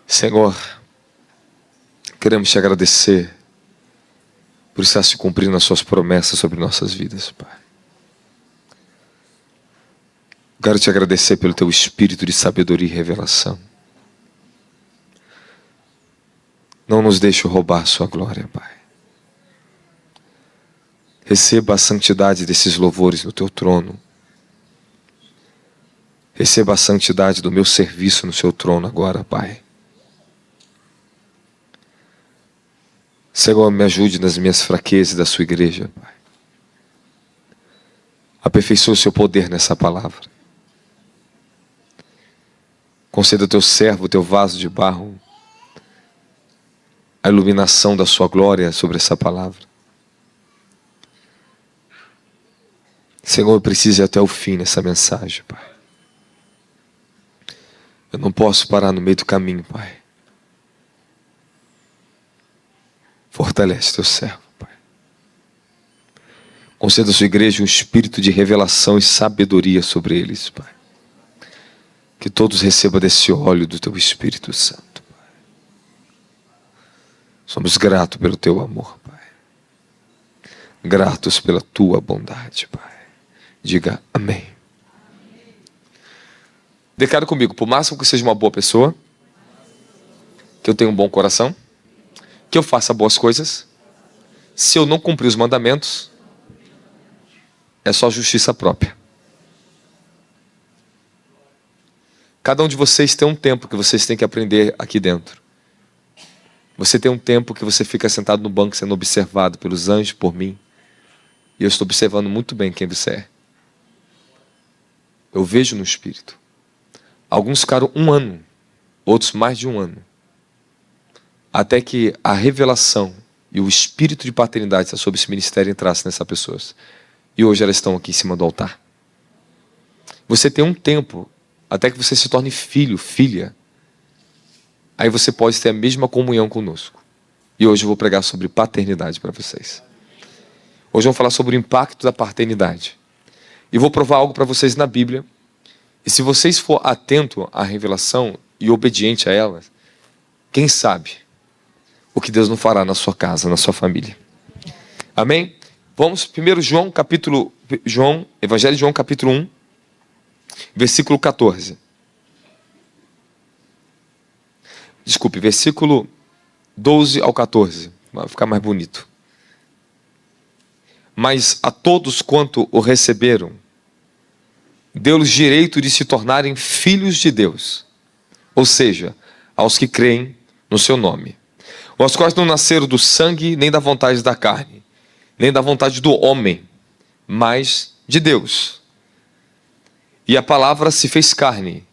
Senhor, queremos te agradecer por estar se cumprindo as suas promessas sobre nossas vidas, Pai. Quero te agradecer pelo teu espírito de sabedoria e revelação. Não nos deixe roubar a sua glória, Pai. Receba a santidade desses louvores no teu trono. Receba a santidade do meu serviço no seu trono agora, Pai. Senhor, me ajude nas minhas fraquezas da sua igreja, Pai. Aperfeiçoe o seu poder nessa palavra. Conceda ao teu servo, teu vaso de barro, a iluminação da sua glória sobre essa palavra. Senhor, eu preciso ir até o fim nessa mensagem, Pai. Eu não posso parar no meio do caminho, Pai. Fortalece teu servo, Pai. Conceda à sua igreja um espírito de revelação e sabedoria sobre eles, Pai. Que todos recebam desse óleo do teu Espírito Santo, Pai. Somos gratos pelo teu amor, Pai. Gratos pela tua bondade, Pai. Diga amém. Declare comigo, por máximo que eu seja uma boa pessoa, que eu tenha um bom coração, que eu faça boas coisas, se eu não cumprir os mandamentos, é só justiça própria. Cada um de vocês tem um tempo que vocês têm que aprender aqui dentro. Você tem um tempo que você fica sentado no banco sendo observado pelos anjos, por mim. E eu estou observando muito bem quem você é. Eu vejo no Espírito. Alguns ficaram 1 ano, outros mais de 1 ano. Até que a revelação e o espírito de paternidade sobre esse ministério entrasse nessas pessoas. E hoje elas estão aqui em cima do altar. Você tem um tempo, até que você se torne filho, filha. Aí você pode ter a mesma comunhão conosco. E hoje eu vou pregar sobre paternidade para vocês. Hoje eu vou falar sobre o impacto da paternidade. E vou provar algo para vocês na Bíblia. E se vocês for atento à revelação e obediente a ela, quem sabe o que Deus não fará na sua casa, na sua família. Amém? Vamos, 1 João, Evangelho de João, capítulo 1, versículo 14. Desculpe, versículo 12 ao 14. Vai ficar mais bonito. Mas a todos quanto o receberam, deu-lhes direito de se tornarem filhos de Deus. Ou seja, aos que creem no seu nome. Os quais não nasceram do sangue, nem da vontade da carne, nem da vontade do homem, mas de Deus. E a palavra se fez carne,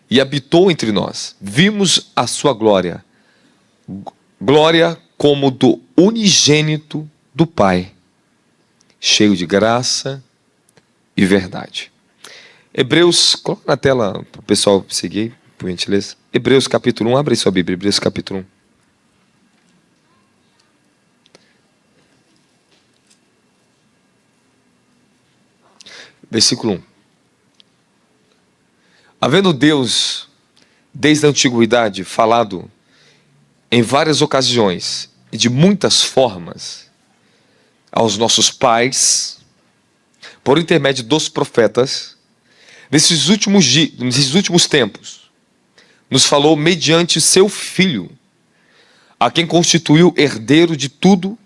e habitou entre nós. Vimos a sua glória, glória como do unigênito do Pai, cheio de graça e verdade. Hebreus, coloca na tela para o pessoal seguir, por gentileza. Hebreus capítulo 1, abre aí sua Bíblia, Hebreus capítulo 1. Versículo 1. Havendo Deus, desde a antiguidade, falado em várias ocasiões e de muitas formas aos nossos pais, por intermédio dos profetas, nesses últimos tempos, nos falou mediante seu Filho, a quem constituiu herdeiro de tudo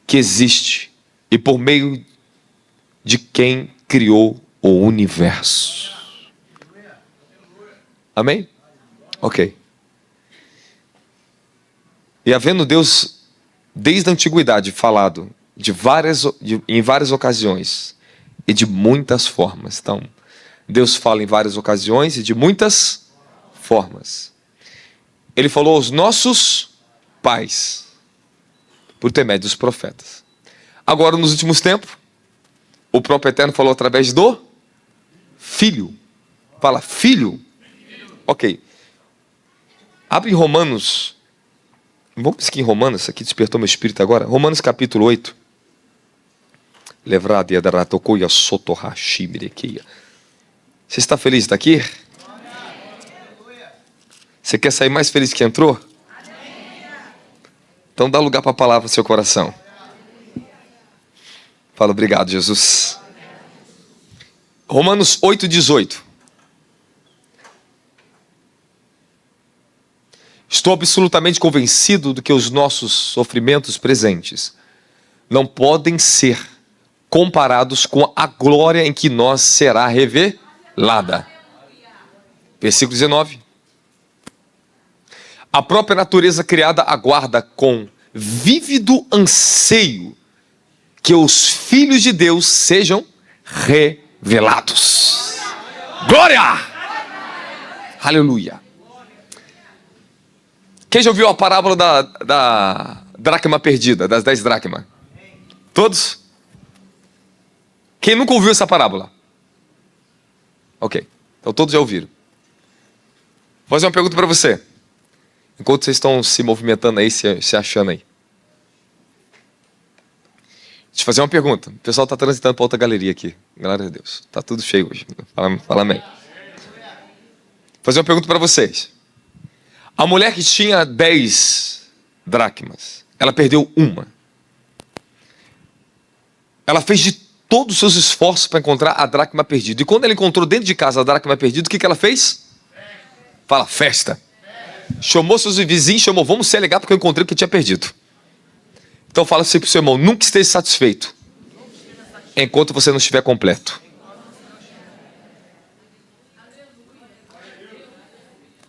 que existe e por meio de quem criou o universo. Amém? Ok. E havendo Deus, desde a antiguidade, falado em várias ocasiões e de muitas formas. Então, Deus fala em várias ocasiões e de muitas formas. Ele falou aos nossos pais, por intermédio dos profetas. Agora, nos últimos tempos, o próprio Eterno falou através do Filho. Fala, Filho. Ok. Abre em Romanos. Vamos aqui em Romanos, isso aqui despertou meu espírito agora. Romanos capítulo 8. Você está feliz de estar aqui? Você quer sair mais feliz que entrou? Então dá lugar para a palavra no seu coração. Fala, obrigado, Jesus. Romanos 8,18. Estou absolutamente convencido de que os nossos sofrimentos presentes não podem ser comparados com a glória em que nós será revelada. Versículo 19. A própria natureza criada aguarda com vívido anseio que os filhos de Deus sejam revelados. Glória! Aleluia! Quem já ouviu a parábola da dracma perdida, das 10 dracmas? Todos? Quem nunca ouviu essa parábola? Ok, então todos já ouviram. Vou fazer uma pergunta para você. Enquanto vocês estão se movimentando aí, se achando aí. Deixa eu fazer uma pergunta. O pessoal está transitando para outra galeria aqui. Glória a Deus. Está tudo cheio hoje. Fala amém. Vou fazer uma pergunta para vocês. A mulher que tinha 10 dracmas, ela perdeu uma. Ela fez de todos os seus esforços para encontrar a dracma perdida. E quando ela encontrou dentro de casa a dracma perdida, o que ela fez? Fala, festa. Chamou seus vizinhos, vamos se alegar porque eu encontrei o que tinha perdido. Então fala assim para o seu irmão, nunca esteja satisfeito enquanto você não estiver completo.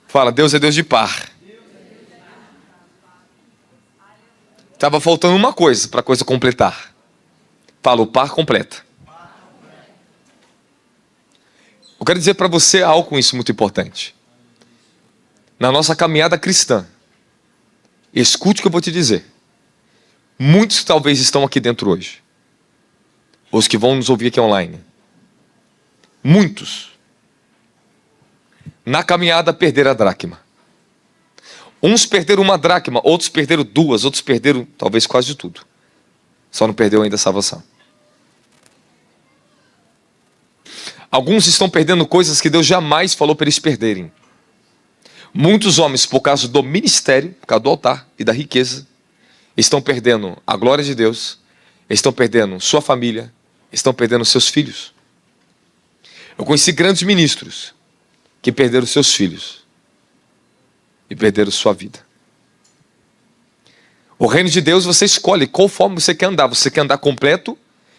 Fala, Deus é Deus de par. Estava faltando uma coisa para a coisa completar. Fala, o par completa. Eu quero dizer para você algo com isso muito importante. Na nossa caminhada cristã, escute o que eu vou te dizer. Muitos talvez estão aqui dentro hoje. Os que vão nos ouvir aqui online. Muitos. Na caminhada perderam a dracma. Uns perderam uma dracma, outros perderam duas, outros perderam talvez quase tudo. Só não perdeu ainda a salvação. Alguns estão perdendo coisas que Deus jamais falou para eles perderem. Muitos homens, por causa do ministério, por causa do altar e da riqueza, estão perdendo a glória de Deus, estão perdendo sua família, estão perdendo seus filhos. Eu conheci grandes ministros que perderam seus filhos e perderam sua vida. O reino de Deus, você escolhe qual forma você quer andar. Você quer andar completo?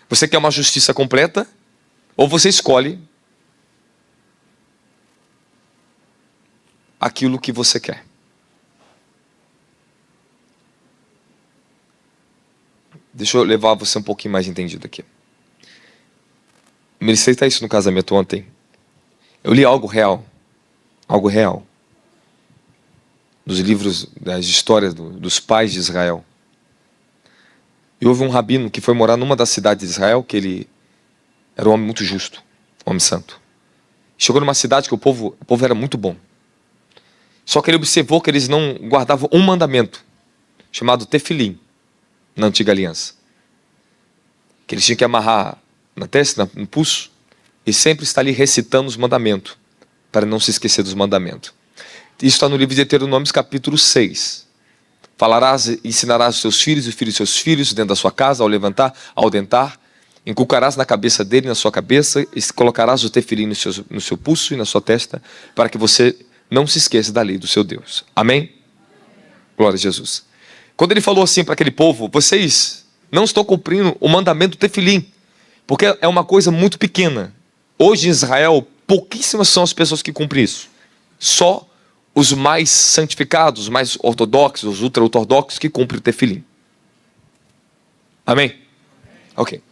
Você quer uma justiça completa? Ou você escolhe aquilo que você quer? Deixa eu levar você um pouquinho mais entendido aqui. Eu ministrei isso no casamento ontem. Eu li algo real. Algo real. Dos livros, das histórias dos pais de Israel. E houve um rabino que foi morar numa das cidades de Israel, que ele era um homem muito justo, um homem santo. Chegou numa cidade que o povo era muito bom. Só que ele observou que eles não guardavam um mandamento, chamado tefilim, na antiga aliança. Que eles tinham que amarrar na testa, no pulso, e sempre estar ali recitando os mandamentos, para não se esquecer dos mandamentos. Isso está no livro de Deuteronômio, capítulo 6. Falarás e ensinarás os teus filhos e os filhos dos seus filhos dentro da sua casa, ao levantar, ao dentar. Inculcarás na cabeça dele, na sua cabeça, e colocarás o tefilim no seu pulso e na sua testa, para que você não se esqueça da lei do seu Deus. Amém? Glória a Jesus. Quando ele falou assim para aquele povo, vocês não estão cumprindo o mandamento do tefilim, porque é uma coisa muito pequena. Hoje em Israel, pouquíssimas são as pessoas que cumprem isso. Só os mais santificados, os mais ortodoxos, os ultra-ortodoxos que cumprem o tefilim. Amém? Ok.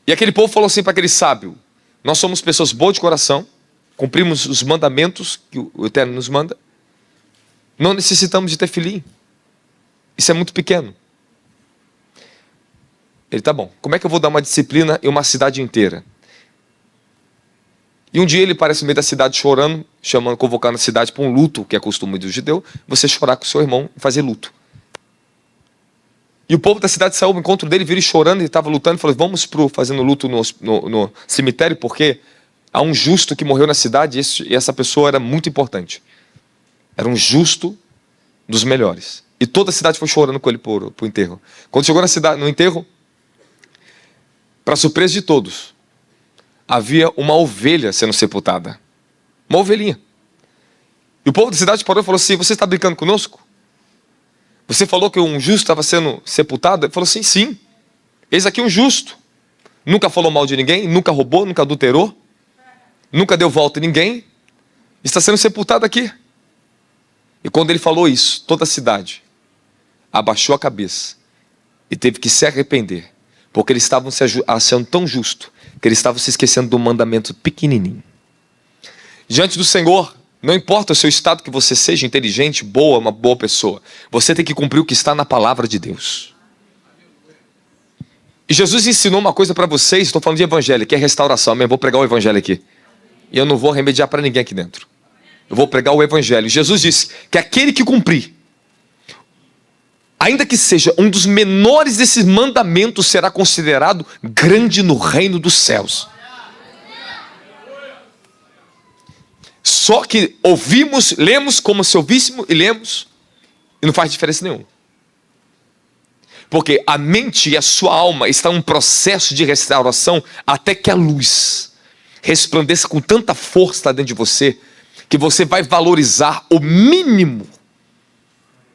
E aquele povo falou assim para aquele sábio, nós somos pessoas boas de coração, cumprimos os mandamentos que o Eterno nos manda, não necessitamos de tefilim. Isso é muito pequeno. Ele, tá bom, como é que eu vou dar uma disciplina em uma cidade inteira? E um dia ele aparece no meio da cidade chorando, convocando a cidade para um luto, que é costume do judeu, você chorar com o seu irmão e fazer luto. E o povo da cidade saiu ao encontro dele, viu ele chorando, ele estava lutando, e falou, vamos fazendo luto no cemitério, porque há um justo que morreu na cidade e essa pessoa era muito importante. Era um justo dos melhores. E toda a cidade foi chorando com ele pro enterro. Quando chegou no enterro, para surpresa de todos, havia uma ovelha sendo sepultada. Uma ovelhinha. E o povo da cidade parou e falou assim: você está brincando conosco? Você falou que um justo estava sendo sepultado? Ele falou assim: sim. Eis aqui um justo. Nunca falou mal de ninguém, nunca roubou, nunca adulterou, nunca deu volta em ninguém. Está sendo sepultado aqui. E quando ele falou isso, toda a cidade abaixou a cabeça e teve que se arrepender, porque eles estavam se achando tão justo que eles estavam se esquecendo do mandamento pequenininho. Diante do Senhor, não importa o seu estado, que você seja inteligente, boa, uma boa pessoa, você tem que cumprir o que está na palavra de Deus. E Jesus ensinou uma coisa para vocês, estou falando de evangelho, que é restauração. Eu vou pregar o evangelho aqui. E eu não vou remediar para ninguém aqui dentro. Eu vou pregar o evangelho. Jesus disse que aquele que cumprir, ainda que seja um dos menores desses mandamentos, será considerado grande no reino dos céus. Só que ouvimos, lemos como se ouvíssemos e lemos, e não faz diferença nenhuma. Porque a mente e a sua alma estão em um processo de restauração até que a luz resplandeça com tanta força dentro de você, que você vai valorizar o mínimo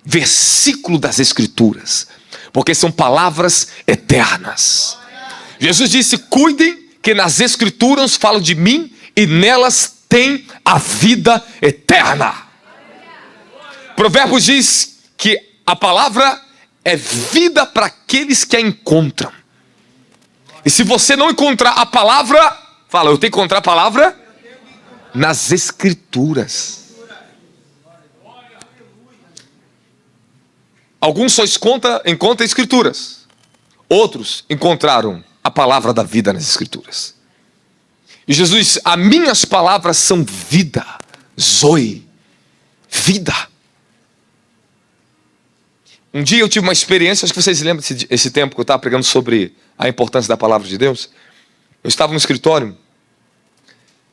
versículo das Escrituras, porque são palavras eternas. Jesus disse: cuidem que nas Escrituras falam de mim e nelas tem a vida eterna. Provérbios diz que a palavra é vida para aqueles que a encontram. E se você não encontrar a palavra, fala: eu tenho que encontrar a palavra nas Escrituras. Alguns só encontram Escrituras. Outros encontraram a palavra da vida nas Escrituras. E Jesus disse: as minhas palavras são vida, zoe, vida. Um dia eu tive uma experiência, acho que vocês lembram desse tempo que eu estava pregando sobre a importância da palavra de Deus. Eu estava no escritório,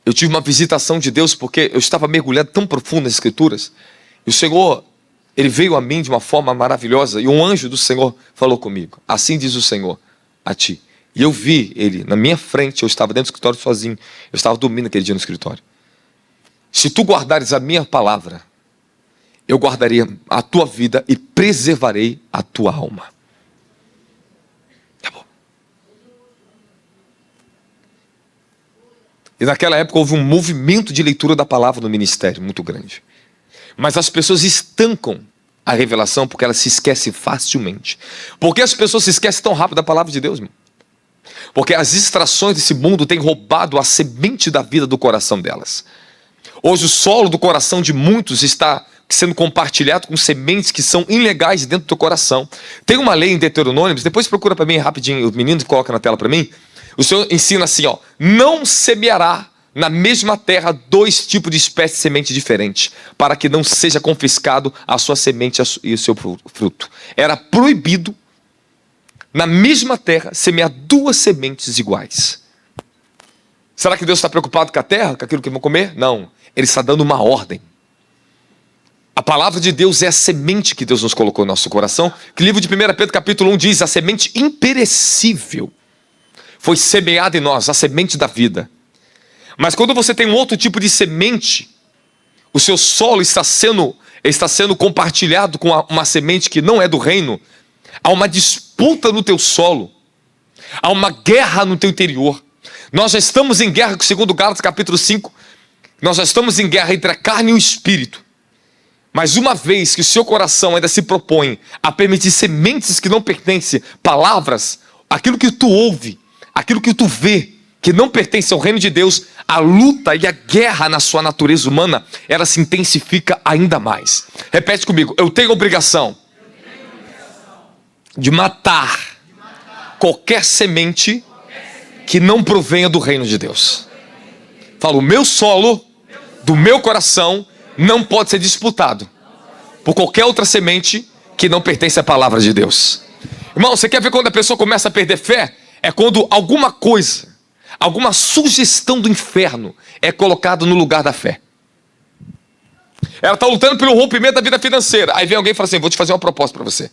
eu tive uma visitação de Deus, porque eu estava mergulhado tão profundo nas Escrituras, e o Senhor, Ele veio a mim de uma forma maravilhosa, e um anjo do Senhor falou comigo: assim diz o Senhor a ti. E eu vi Ele na minha frente, eu estava dentro do escritório sozinho, eu estava dormindo aquele dia no escritório. Se tu guardares a minha palavra, eu guardarei a tua vida e preservarei a tua alma. Acabou. E naquela época houve um movimento de leitura da palavra no ministério muito grande. Mas as pessoas estancam a revelação porque elas se esquecem facilmente. Por que as pessoas se esquecem tão rápido da palavra de Deus, irmão? Porque as distrações desse mundo têm roubado a semente da vida do coração delas. Hoje o solo do coração de muitos está sendo compartilhado com sementes que são ilegais dentro do coração. Tem uma lei em Deuteronômio, depois procura para mim rapidinho, o menino coloca na tela para mim. O Senhor ensina assim, ó: não semeará na mesma terra dois tipos de espécies de semente diferentes, para que não seja confiscado a sua semente e o seu fruto. Era proibido na mesma terra semear duas sementes iguais. Será que Deus está preocupado com a terra, com aquilo que vão comer? Não, Ele está dando uma ordem. A palavra de Deus é a semente que Deus nos colocou no nosso coração, que o livro de 1 Pedro capítulo 1 diz: a semente imperecível foi semeada em nós, a semente da vida. Mas quando você tem um outro tipo de semente, o seu solo está sendo compartilhado com uma semente que não é do reino, há uma disputa no teu solo, há uma guerra no teu interior. Nós já estamos em guerra, segundo Gálatas capítulo 5, nós já estamos em guerra entre a carne e o espírito. Mas uma vez que o seu coração ainda se propõe a permitir sementes que não pertencem, palavras, aquilo que tu ouve, aquilo que tu vê, que não pertence ao reino de Deus, a luta e a guerra na sua natureza humana, ela se intensifica ainda mais. Repete comigo: eu tenho obrigação de matar qualquer semente que não provenha do reino de Deus. Fala: o meu solo do meu coração não pode ser disputado por qualquer outra semente que não pertence à palavra de Deus. Irmão, você quer ver quando a pessoa começa a perder fé? É quando alguma coisa, alguma sugestão do inferno é colocada no lugar da fé. Ela está lutando pelo rompimento da vida financeira. Aí vem alguém e fala assim: vou te fazer uma proposta para você.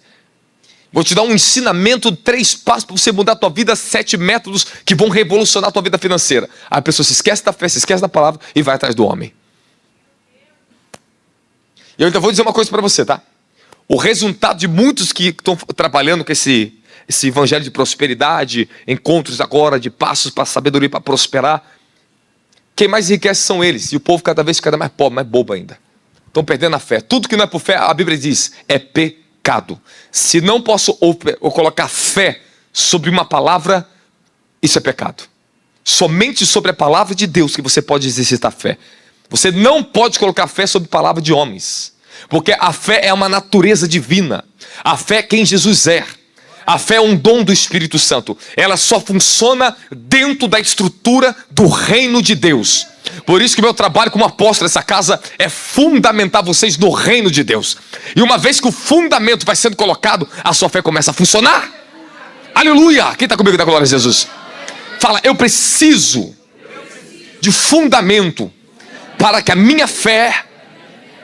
Vou te dar um ensinamento, 3 passos para você mudar a tua vida, 7 métodos que vão revolucionar a tua vida financeira. Aí a pessoa se esquece da fé, se esquece da palavra e vai atrás do homem. E eu ainda vou dizer uma coisa para você, tá? O resultado de muitos que estão trabalhando com esse evangelho de prosperidade, encontros agora de passos para a sabedoria, para prosperar, quem mais enriquece são eles. E o povo cada vez fica mais pobre, mais bobo ainda. Estão perdendo a fé. Tudo que não é por fé, a Bíblia diz, é pecado. Se não posso ou colocar fé sobre uma palavra, isso é pecado. Somente sobre a palavra de Deus que você pode exercitar fé. Você não pode colocar fé sobre a palavra de homens. Porque a fé é uma natureza divina. A fé é quem Jesus é. A fé é um dom do Espírito Santo. Ela só funciona dentro da estrutura do reino de Deus. Por isso que meu trabalho como apóstolo dessa casa é fundamentar vocês no reino de Deus. E uma vez que o fundamento vai sendo colocado, a sua fé começa a funcionar. Aleluia! Quem está comigo da glória a Jesus? Fala, eu preciso de fundamento para que a minha fé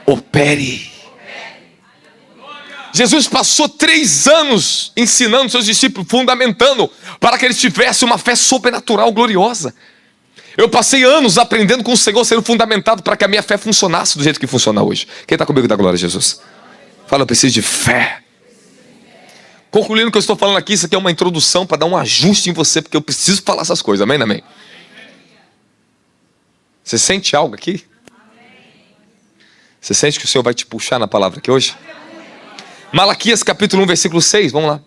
opere. Jesus passou 3 anos ensinando seus discípulos, fundamentando, para que eles tivessem uma fé sobrenatural, gloriosa. Eu passei anos aprendendo com o Senhor, sendo fundamentado para que a minha fé funcionasse do jeito que funciona hoje. Quem está comigo da glória a Jesus? Fala, eu preciso de fé. Concluindo o que eu estou falando aqui, isso aqui é uma introdução para dar um ajuste em você, porque eu preciso falar essas coisas, amém, amém? Você sente algo aqui? Você sente que o Senhor vai te puxar na palavra aqui hoje? Malaquias capítulo 1, versículo 6, vamos lá.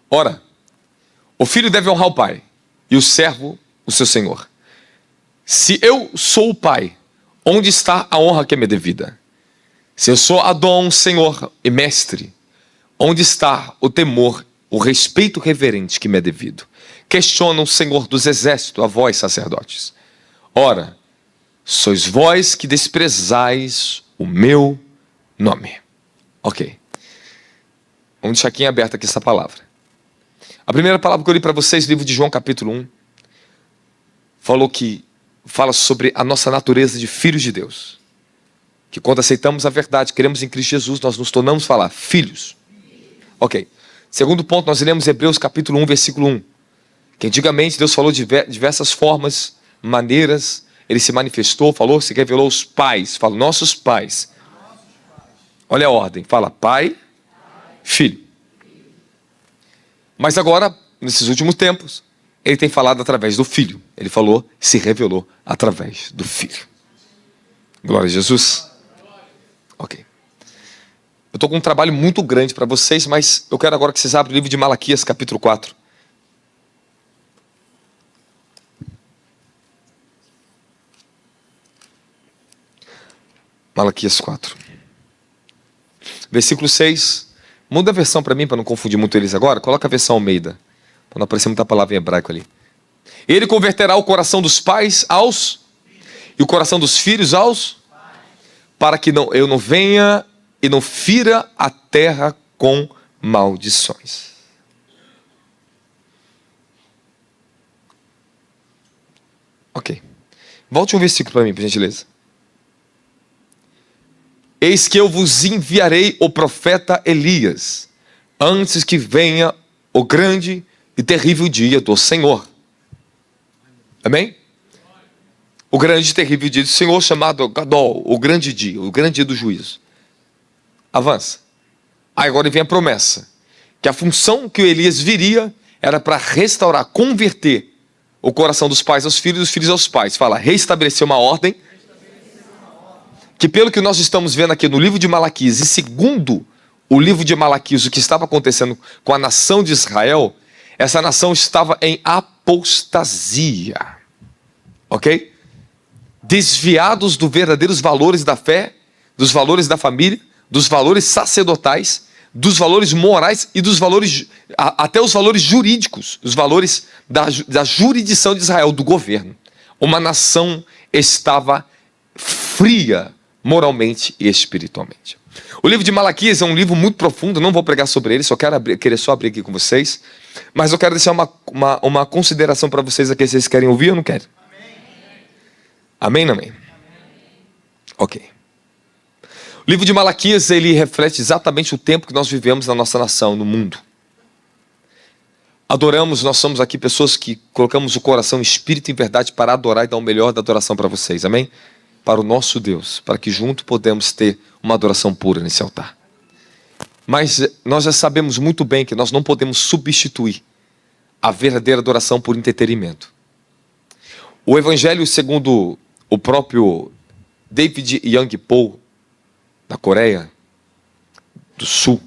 Ora, o filho deve honrar o pai, e o servo o seu senhor. Se eu sou o pai, onde está a honra que me é devida? Se eu sou Adão, senhor e mestre, onde está o temor, o respeito reverente que me é devido? Questiona o Senhor dos exércitos, a vós, sacerdotes. Ora, sois vós que desprezais o meu nome. Ok. Vamos deixar aqui em aberto aqui essa palavra. A primeira palavra que eu li para vocês, livro de João capítulo 1, fala sobre a nossa natureza de filhos de Deus. Que quando aceitamos a verdade, queremos em Cristo Jesus, nós nos tornamos falar filhos. Ok. Segundo ponto, nós lemos Hebreus capítulo 1, versículo 1. Que antigamente Deus falou de diversas formas, maneiras. Ele se manifestou, falou, se revelou aos pais. Fala, nossos pais. Olha a ordem. Fala, pai, filho. Mas agora, nesses últimos tempos, ele tem falado através do filho. Ele falou, se revelou através do filho. Glória a Jesus. Ok. Eu estou com um trabalho muito grande para vocês, mas eu quero agora que vocês abram o livro de Malaquias, capítulo 4. Malaquias 4. Versículo 6. Muda a versão para mim, para não confundir muito eles agora. Coloca a versão Almeida, para não aparecer muita palavra em hebraico ali. Ele converterá o coração dos pais aos... e o coração dos filhos aos... para que eu não venha e não fira a terra com maldições. Ok. Volte um versículo para mim, por gentileza. Eis que eu vos enviarei o profeta Elias, antes que venha o grande e terrível dia do Senhor. Amém? O grande e terrível dia do Senhor, chamado Gadol, o grande dia do juízo. Avança. Aí agora vem a promessa, que a função que o Elias viria era para restaurar, converter o coração dos pais aos filhos e dos filhos aos pais. Fala, restabelecer uma ordem, que pelo que nós estamos vendo aqui no livro de Malaquias, e segundo o livro de Malaquias, o que estava acontecendo com a nação de Israel, essa nação estava em apostasia. Ok? Desviados dos verdadeiros valores da fé, dos valores da família, dos valores sacerdotais, dos valores morais e dos valores, até os valores jurídicos, os valores da jurisdição de Israel, do governo. Uma nação estava fria moralmente e espiritualmente. O livro de Malaquias é um livro muito profundo, não vou pregar sobre ele, queria só abrir aqui com vocês. Mas eu quero deixar uma consideração para vocês aqui. Vocês querem ouvir ou não querem? Amém ou não amém? Ok. O livro de Malaquias, ele reflete exatamente o tempo que nós vivemos na nossa nação, no mundo. Adoramos, nós somos aqui pessoas que colocamos o coração, espírito e verdade para adorar e dar o melhor da adoração para vocês, amém? Para o nosso Deus, para que junto podemos ter uma adoração pura nesse altar. Mas nós já sabemos muito bem que nós não podemos substituir a verdadeira adoração por entretenimento. O Evangelho, segundo o próprio David Young Po, da Coreia do Sul,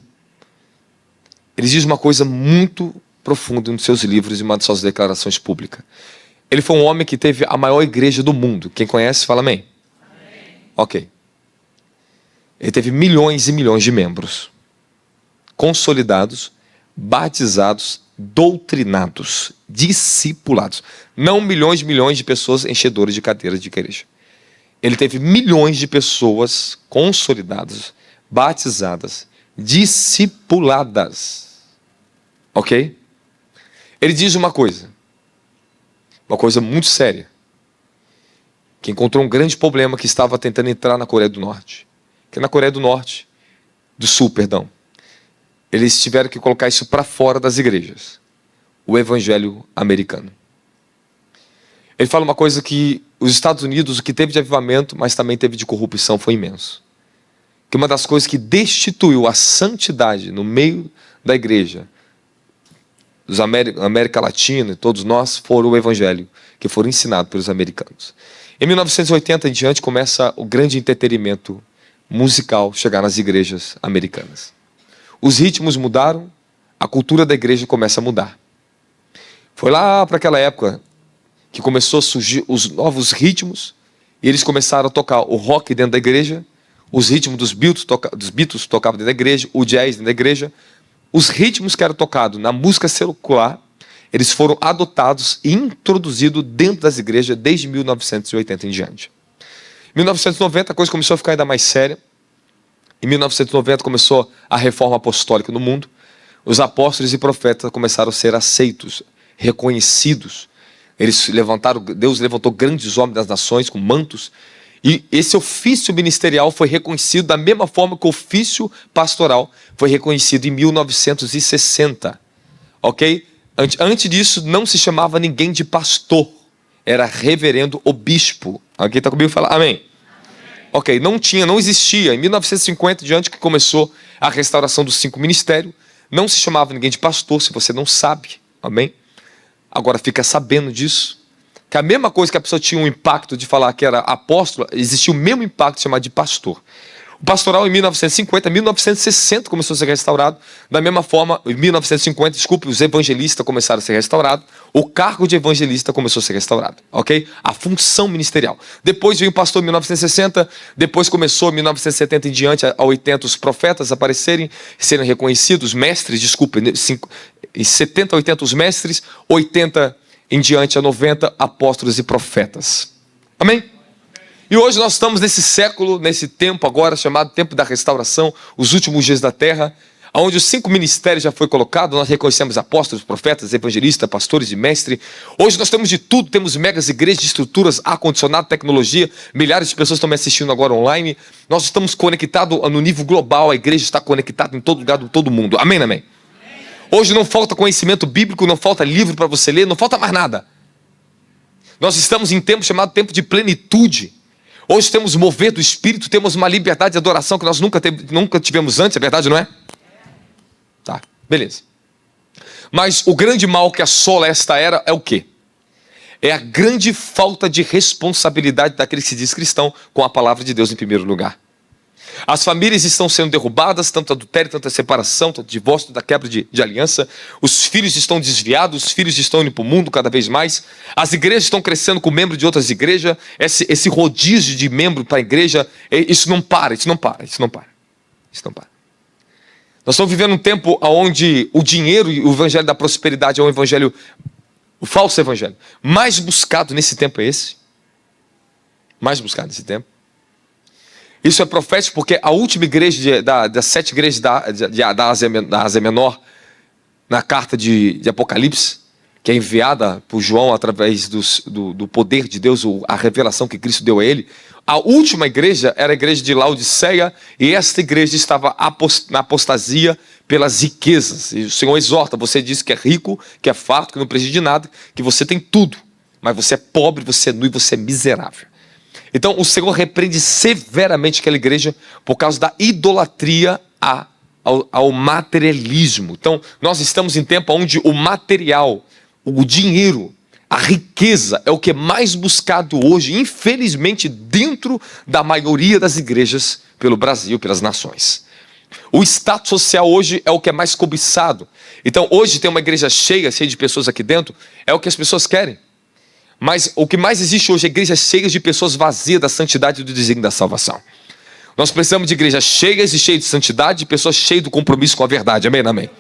ele diz uma coisa muito profunda em um dos seus livros e uma das suas declarações públicas. Ele foi um homem que teve a maior igreja do mundo. Quem conhece, fala amém. Amém. Ok. Ele teve milhões e milhões de membros, consolidados, batizados, doutrinados, discipulados. Não milhões e milhões de pessoas enchedoras de cadeiras de igreja. Ele teve milhões de pessoas consolidadas, batizadas, discipuladas. Ok? Ele diz uma coisa muito séria, que encontrou um grande problema que estava tentando entrar na Coreia do Norte. Que na Coreia do Sul, eles tiveram que colocar isso para fora das igrejas. O evangelho americano. Ele fala uma coisa que os Estados Unidos, o que teve de avivamento, mas também teve de corrupção, foi imenso. Que uma das coisas que destituiu a santidade no meio da igreja, dos América Latina e todos nós, foram o evangelho, que foram ensinados pelos americanos. Em 1980 em diante começa o grande entretenimento musical chegar nas igrejas americanas. Os ritmos mudaram, a cultura da igreja começa a mudar. Foi lá para aquela época que começou a surgir os novos ritmos, e eles começaram a tocar o rock dentro da igreja, os ritmos dos Beatles tocavam dentro da igreja, o jazz dentro da igreja. Os ritmos que eram tocados na música secular, eles foram adotados e introduzidos dentro das igrejas desde 1980 em diante. Em 1990 a coisa começou a ficar ainda mais séria. Em 1990 começou a reforma apostólica no mundo. Os apóstolos e profetas começaram a ser aceitos, reconhecidos. Deus levantou grandes homens das nações com mantos. E esse ofício ministerial foi reconhecido da mesma forma que o ofício pastoral foi reconhecido em 1960. Ok? Antes disso, não se chamava ninguém de pastor. Era reverendo ou bispo. Alguém está comigo? Fala amém. Ok, não existia. Em 1950, diante que começou a restauração dos 5 ministérios, não se chamava ninguém de pastor, se você não sabe. Amém? Agora fica sabendo disso. Que a mesma coisa que a pessoa tinha um impacto de falar que era apóstolo, existia o mesmo impacto de chamar de pastor. O pastoral em 1950, 1960 começou a ser restaurado. Da mesma forma, em 1950, os evangelistas começaram a ser restaurados. O cargo de evangelista começou a ser restaurado. Ok? A função ministerial. Depois veio o pastor em 1960. Depois começou em 1970 em diante a 80 os profetas aparecerem, serem reconhecidos. Mestres, em 70 a 80 os mestres. 80 em diante a 90 apóstolos e profetas. Amém? E hoje nós estamos nesse século, nesse tempo agora chamado tempo da restauração, os últimos dias da terra, onde os 5 ministérios já foi colocado. Nós reconhecemos apóstolos, profetas, evangelistas, pastores e mestres. Hoje nós temos de tudo, temos megas igrejas, estruturas, ar-condicionado, tecnologia, milhares de pessoas estão me assistindo agora online. Nós estamos conectados no nível global, a igreja está conectada em todo lugar de todo mundo. Amém, amém? Hoje não falta conhecimento bíblico, não falta livro para você ler, não falta mais nada. Nós estamos em tempo chamado tempo de plenitude. Hoje temos mover do Espírito, temos uma liberdade de adoração que nós nunca tivemos antes, é verdade, não é? Tá, beleza. Mas o grande mal que assola esta era é o quê? É a grande falta de responsabilidade daquele que se diz cristão com a palavra de Deus em primeiro lugar. As famílias estão sendo derrubadas, tanto adultério, tanto a separação, tanto divórcio, tanto a quebra de aliança. Os filhos estão desviados, os filhos estão indo para o mundo cada vez mais. As igrejas estão crescendo com membros de outras igrejas. Esse rodízio de membro para a igreja, isso não para. Nós estamos vivendo um tempo onde o dinheiro e o evangelho da prosperidade é um evangelho, o falso evangelho. Mais buscado nesse tempo é esse. Mais buscado nesse tempo. Isso é profético porque a última igreja das 7 igrejas da Ásia Menor, na carta de Apocalipse, que é enviada por João através do poder de Deus, a revelação que Cristo deu a ele. A última igreja era a igreja de Laodiceia, e esta igreja estava na apostasia pelas riquezas. E o Senhor exorta: você diz que é rico, que é farto, que não precisa de nada, que você tem tudo, mas você é pobre, você é nu e você é miserável. Então o Senhor repreende severamente aquela igreja por causa da idolatria ao materialismo. Então nós estamos em tempo onde o material, o dinheiro, a riqueza é o que é mais buscado hoje, infelizmente, dentro da maioria das igrejas pelo Brasil, pelas nações. O status social hoje é o que é mais cobiçado. Então hoje tem uma igreja cheia de pessoas aqui dentro, é o que as pessoas querem. Mas o que mais existe hoje é igrejas cheias de pessoas vazias da santidade e do desígnio da salvação. Nós precisamos de igrejas cheias e cheias de santidade, de pessoas cheias do compromisso com a verdade. Amém, amém.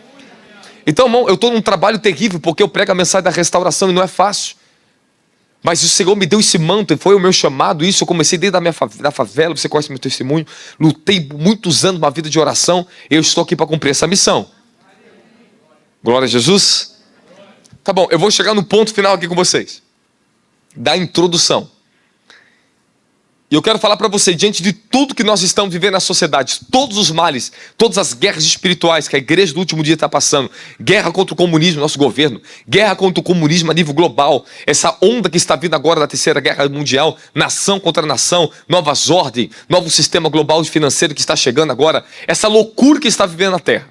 Então, irmão, eu estou num trabalho terrível, porque eu prego a mensagem da restauração e não é fácil. Mas o Senhor me deu esse manto, e foi o meu chamado, isso eu comecei desde da favela, você conhece meu testemunho, lutei muitos anos uma vida de oração, e eu estou aqui para cumprir essa missão. Glória a Jesus. Tá bom, eu vou chegar no ponto final aqui com vocês, da introdução. E eu quero falar para você, diante de tudo que nós estamos vivendo na sociedade, todos os males, todas as guerras espirituais que a igreja do último dia está passando, guerra contra o comunismo, nosso governo, guerra contra o comunismo a nível global, essa onda que está vindo agora da terceira guerra mundial, nação contra nação, novas ordens, novo sistema global financeiro que está chegando agora, essa loucura que está vivendo na terra,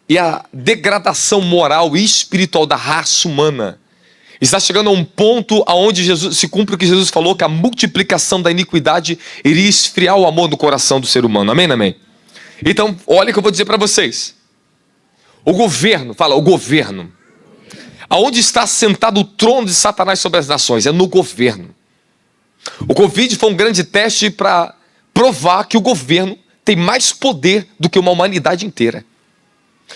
e a degradação moral e espiritual da raça humana, está chegando a um ponto onde se cumpre o que Jesus falou, que a multiplicação da iniquidade iria esfriar o amor no coração do ser humano. Amém, amém? Então, olha o que eu vou dizer para vocês. O governo, fala, o governo. Aonde está sentado o trono de Satanás sobre as nações? É no governo. O Covid foi um grande teste para provar que o governo tem mais poder do que uma humanidade inteira.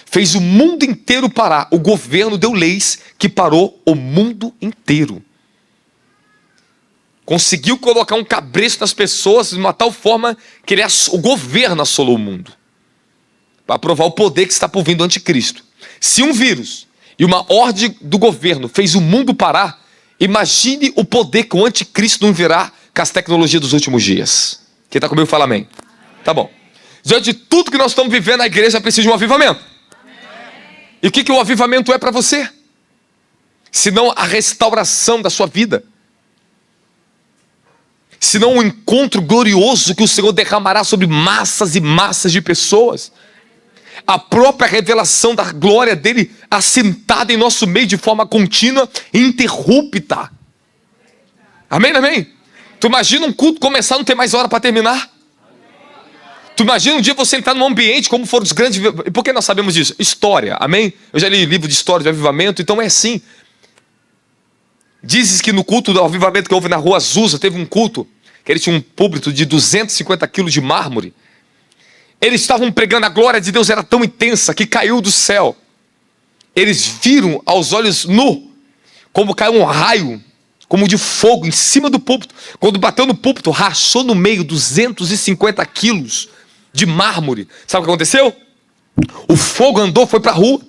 Fez o mundo inteiro parar. O governo deu leis que parou o mundo inteiro. Conseguiu colocar um cabresto nas pessoas de uma tal forma que o governo assolou o mundo. Para provar o poder que está por vir do anticristo. Se um vírus e uma ordem do governo fez o mundo parar, imagine o poder que o anticristo não virá com as tecnologias dos últimos dias. Quem está comigo fala amém. Tá bom. Diante de tudo que nós estamos vivendo, a igreja precisa de um avivamento. E o que o avivamento é para você? Senão a restauração da sua vida. Senão um encontro glorioso que o Senhor derramará sobre massas e massas de pessoas. A própria revelação da glória dele assentada em nosso meio de forma contínua e ininterrupta. Amém, amém? Tu imagina um culto começar e não ter mais hora para terminar? Tu imagina um dia você entrar num ambiente como foram os grandes... Por que nós sabemos disso? História, amém? Eu já li livro de história de avivamento, então é assim. Dizes que no culto do avivamento que houve na rua Azusa, teve um culto, que ele tinha um púlpito de 250 quilos de mármore. Eles estavam pregando, a glória de Deus era tão intensa que caiu do céu. Eles viram aos olhos nu, como caiu um raio, como de fogo, em cima do púlpito. Quando bateu no púlpito, rachou no meio 250 quilos de mármore. Sabe o que aconteceu? O fogo andou, foi para a rua.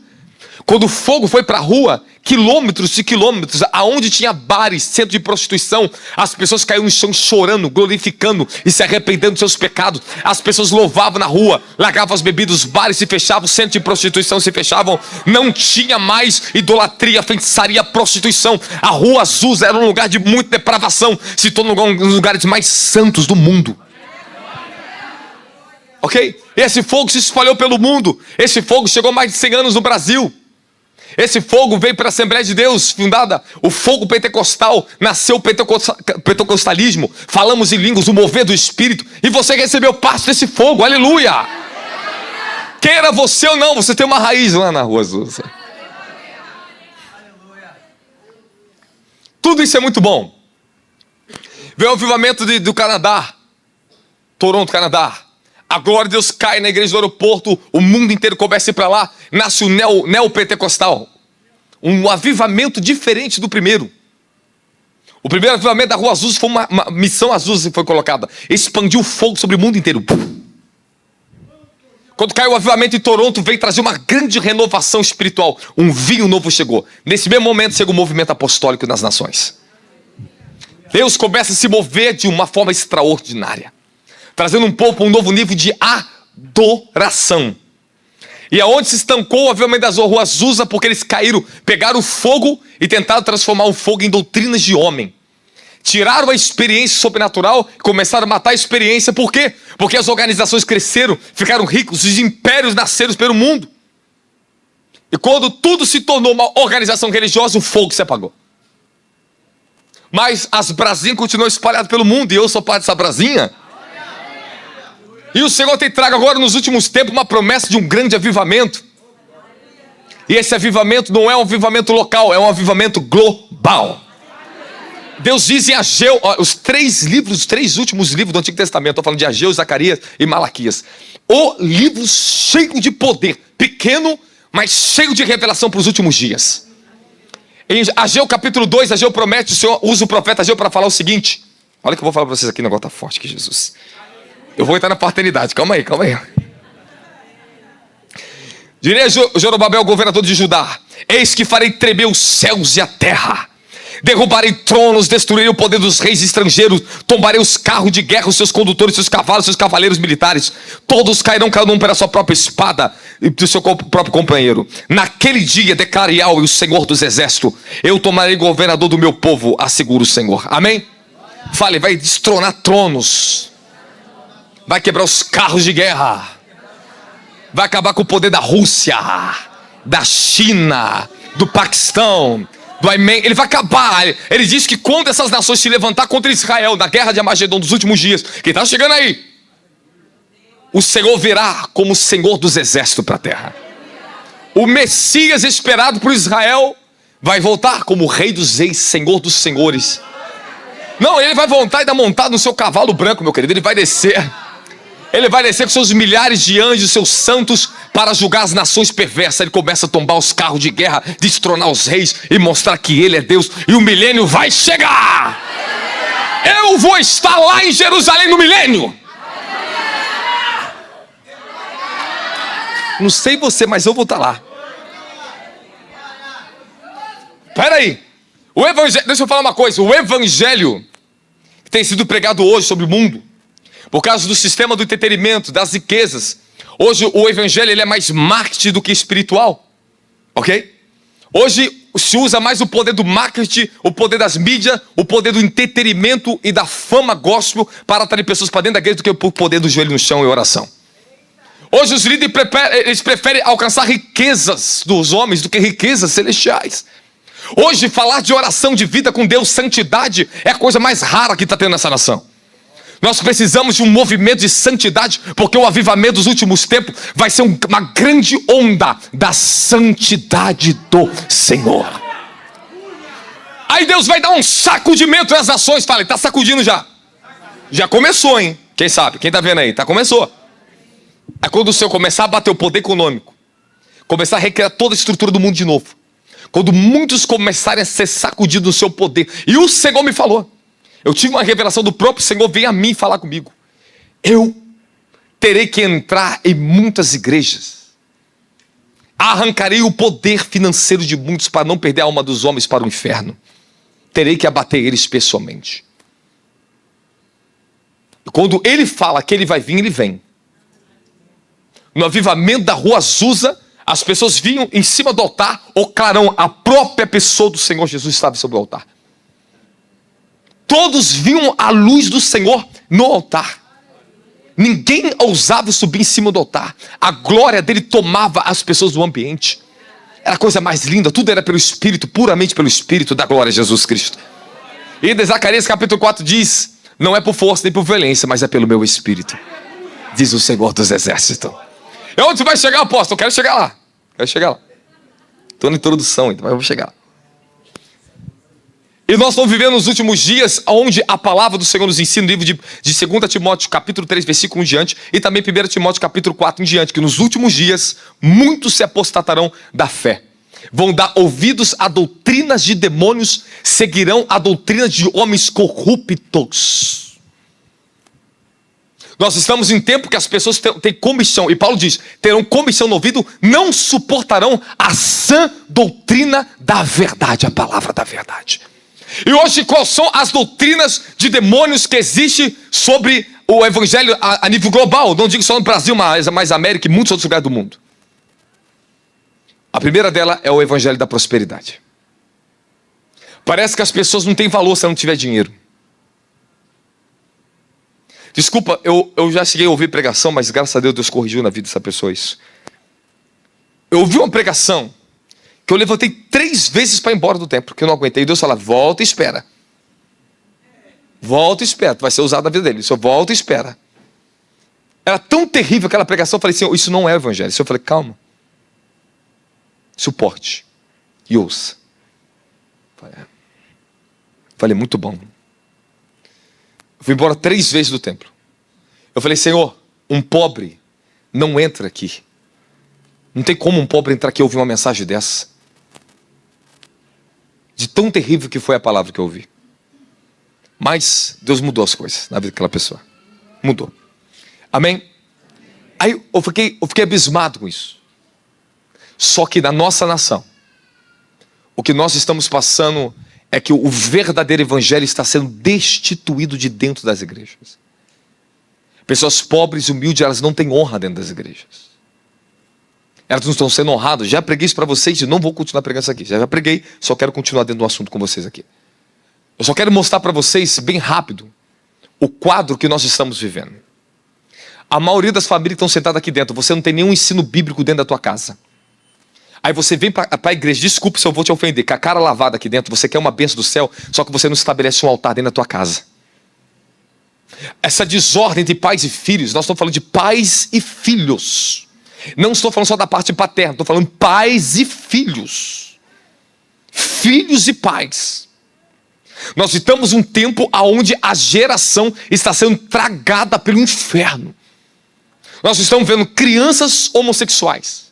Quando o fogo foi para a rua, quilômetros e quilômetros, aonde tinha bares, centro de prostituição, as pessoas caíram no chão chorando, glorificando e se arrependendo dos seus pecados. As pessoas louvavam na rua, largavam as bebidas, os bares se fechavam, os centros de prostituição se fechavam. Não tinha mais idolatria, feitiçaria, prostituição. A rua Azusa era um lugar de muita depravação, se tornou um dos lugares mais santos do mundo. Ok? Esse fogo se espalhou pelo mundo. Esse fogo chegou mais de 100 anos no Brasil. Esse fogo veio para a Assembleia de Deus, fundada, o fogo pentecostal, nasceu o pentecostalismo, falamos em línguas, o mover do Espírito, e você recebeu parte desse fogo, aleluia! Queira você ou não, você tem uma raiz lá na rua Azusa. Tudo isso é muito bom. Veio o avivamento do Canadá, Toronto, Canadá. A glória de Deus cai na igreja do aeroporto, o mundo inteiro começa a ir para lá, nasce o neopentecostal. Um avivamento diferente do primeiro. O primeiro avivamento da Rua Azusa foi uma missão Azusa que foi colocada. Expandiu o fogo sobre o mundo inteiro. Quando caiu o avivamento em Toronto, veio trazer uma grande renovação espiritual. Um vinho novo chegou. Nesse mesmo momento chega o movimento apostólico nas nações. Deus começa a se mover de uma forma extraordinária, trazendo um povo para um novo nível de adoração. E aonde se estancou o avivamento das ruas Azusa, porque eles caíram, pegaram o fogo e tentaram transformar o fogo em doutrinas de homem. Tiraram a experiência sobrenatural e começaram a matar a experiência. Por quê? Porque as organizações cresceram, ficaram ricos, os impérios nasceram pelo mundo. E quando tudo se tornou uma organização religiosa, o fogo se apagou. Mas as brasinhas continuam espalhadas pelo mundo e eu sou parte dessa brasinha. E o Senhor tem trago agora nos últimos tempos uma promessa de um grande avivamento. E esse avivamento não é um avivamento local, é um avivamento global. Deus diz em Ageu, os três últimos livros do Antigo Testamento, estou falando de Ageu, Zacarias e Malaquias. O livro cheio de poder, pequeno, mas cheio de revelação para os últimos dias. Em Ageu capítulo 2, Ageu promete, o Senhor usa o profeta Ageu para falar o seguinte. Olha o que eu vou falar para vocês aqui, o negócio está forte aqui, Jesus. Eu vou entrar na paternidade, calma aí. Direi a Zorobabel, governador de Judá: eis que farei tremer os céus e a terra. Derrubarei tronos, destruirei o poder dos reis estrangeiros, tombarei os carros de guerra, os seus condutores, seus cavalos, seus cavaleiros militares. Todos cairão cada um pela sua própria espada e do seu próprio companheiro. Naquele dia, declara Yahweh, o Senhor dos exércitos: eu tomarei governador do meu povo, assegura o Senhor. Amém? Fale, vai destronar tronos, vai quebrar os carros de guerra, vai acabar com o poder da Rússia, da China, do Paquistão, do Iêmen. Ele vai acabar. Ele diz que quando essas nações se levantar contra Israel, na guerra de Armagedon dos últimos dias, que está chegando aí, o Senhor virá como o Senhor dos exércitos para a terra. O Messias esperado por Israel vai voltar como o Rei dos reis, Senhor dos senhores. Não, ele vai voltar ainda montado no seu cavalo branco, meu querido. Ele vai descer. Ele vai descer com seus milhares de anjos, seus santos, para julgar as nações perversas. Ele começa a tombar os carros de guerra, destronar os reis e mostrar que ele é Deus. E o milênio vai chegar. Eu vou estar lá em Jerusalém no milênio. Não sei você, mas eu vou estar lá. Espera aí. O evangelho, deixa eu falar uma coisa. O evangelho que tem sido pregado hoje sobre o mundo, por causa do sistema do entretenimento, das riquezas. Hoje o evangelho ele é mais marketing do que espiritual. Ok? Hoje se usa mais o poder do marketing, o poder das mídias, o poder do entretenimento e da fama gospel para atrair pessoas para dentro da igreja do que o poder do joelho no chão e oração. Hoje os líderes eles preferem alcançar riquezas dos homens do que riquezas celestiais. Hoje falar de oração, de vida com Deus, santidade, é a coisa mais rara que está tendo nessa nação. Nós precisamos de um movimento de santidade, porque o avivamento dos últimos tempos vai ser uma grande onda da santidade do Senhor. Aí Deus vai dar um sacudimento nas nações. Fala, está sacudindo já. Já começou, hein? Quem sabe? Quem está vendo aí? Começou. É quando o Senhor começar a bater o poder econômico, começar a recriar toda a estrutura do mundo de novo. Quando muitos começarem a ser sacudidos do seu poder. E o Senhor me falou. Eu tive uma revelação do próprio Senhor, veio a mim falar comigo. Eu terei que entrar em muitas igrejas. Arrancarei o poder financeiro de muitos para não perder a alma dos homens para o inferno. Terei que abater eles pessoalmente. E quando ele fala que ele vai vir, ele vem. No avivamento da rua Azusa, as pessoas vinham em cima do altar, o clarão, a própria pessoa do Senhor Jesus estava sobre o altar. Todos viam a luz do Senhor no altar. Ninguém ousava subir em cima do altar. A glória dele tomava as pessoas do ambiente. Era a coisa mais linda, tudo era pelo Espírito, puramente pelo Espírito da glória de Jesus Cristo. E em Zacarias capítulo 4 diz, não é por força nem por violência, mas é pelo meu Espírito, diz o Senhor dos exércitos. E onde você vai chegar, apóstolo? Eu quero chegar lá. Estou na introdução, então, mas eu vou chegar lá. E nós estamos vivendo nos últimos dias, onde a palavra do Senhor nos ensina, no livro de 2 Timóteo, capítulo 3, versículo 1 em diante, e também 1 Timóteo, capítulo 4 em diante, que nos últimos dias, muitos se apostatarão da fé. Vão dar ouvidos a doutrinas de demônios, seguirão a doutrina de homens corruptos. Nós estamos em tempo que as pessoas têm comichão. E Paulo diz, terão comichão no ouvido, não suportarão a sã doutrina da verdade, a palavra da verdade. E hoje, quais são as doutrinas de demônios que existem sobre o evangelho a nível global? Não digo só no Brasil, mas América e muitos outros lugares do mundo. A primeira dela é o evangelho da prosperidade. Parece que as pessoas não têm valor se não tiver dinheiro. Desculpa, eu já cheguei a ouvir pregação, mas graças a Deus, Deus corrigiu na vida dessa pessoa isso. Eu ouvi uma pregação que eu levantei 3 vezes para ir embora do templo, porque eu não aguentei. E Deus fala, volta e espera. Volta e espera, tu vai ser usado na vida dele. Só volta e espera. Era tão terrível aquela pregação, eu falei assim, isso não é o evangelho. Eu falei, calma. Suporte. E ouça. Falei, muito bom. Eu fui embora 3 vezes do templo. Eu falei, Senhor, um pobre não entra aqui. Não tem como um pobre entrar aqui e ouvir uma mensagem dessa. De tão terrível que foi a palavra que eu ouvi. Mas Deus mudou as coisas na vida daquela pessoa. Mudou. Amém? Aí eu fiquei abismado com isso. Só que na nossa nação, o que nós estamos passando é que o verdadeiro evangelho está sendo destituído de dentro das igrejas. Pessoas pobres e humildes, elas não têm honra dentro das igrejas. Elas não estão sendo honradas. Já preguei isso para vocês e não vou continuar pregando isso aqui. Já preguei, só quero continuar dentro do assunto com vocês aqui. Eu só quero mostrar para vocês, bem rápido, o quadro que nós estamos vivendo. A maioria das famílias que estão sentadas aqui dentro, você não tem nenhum ensino bíblico dentro da tua casa. Aí você vem para a igreja, desculpa se eu vou te ofender, com a cara lavada aqui dentro, você quer uma bênção do céu, só que você não estabelece um altar dentro da tua casa. Essa desordem de pais e filhos, nós estamos falando de pais e filhos. Não estou falando só da parte paterna, estou falando pais e filhos. Filhos e pais. Nós estamos um tempo onde a geração está sendo tragada pelo inferno. Nós estamos vendo crianças homossexuais.